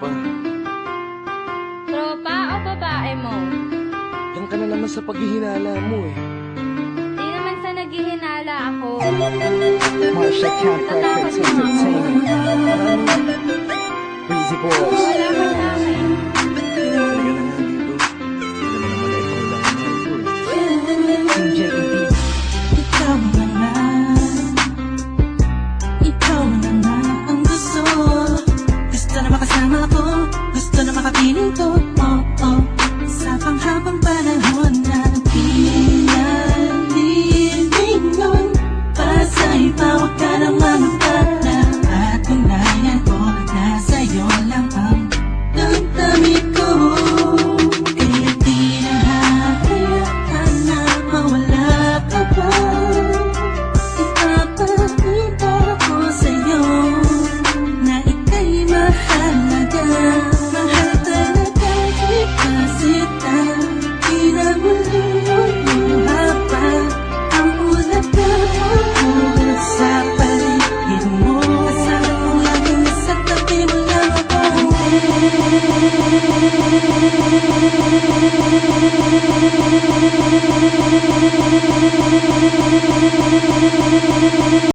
tropa. Tropa o babae mo? Yan ka na naman sa paghihinala mo eh. Di naman sa naghihinala ako. Marsha Camp Records Entertainment. Breezy Boys. Wala ka sa akin. Halika na nga dito. Hindi naman naman na ikaw lang ang mahal ko eh. Team JED. Ikaw na nga, ikaw na nga ang gusto. Gusto na makasama ko, gusto na makapiling ko. Oh, oh, sa panghabang panahon na pinalilingon. Para sa'yo pa, huwag ka nang mamagpala. At tunayan ko na sa'yo lang ang damdamin ko. Kaya di na hahayaan na mawala ka pa. Ipapakita ko sa'yo na ika'y mahalaga. Mahal talaga kasi di na muli haba ang ulat na ulat sa paligid mo. Kasama ko laging nasa tabi mo lang ako.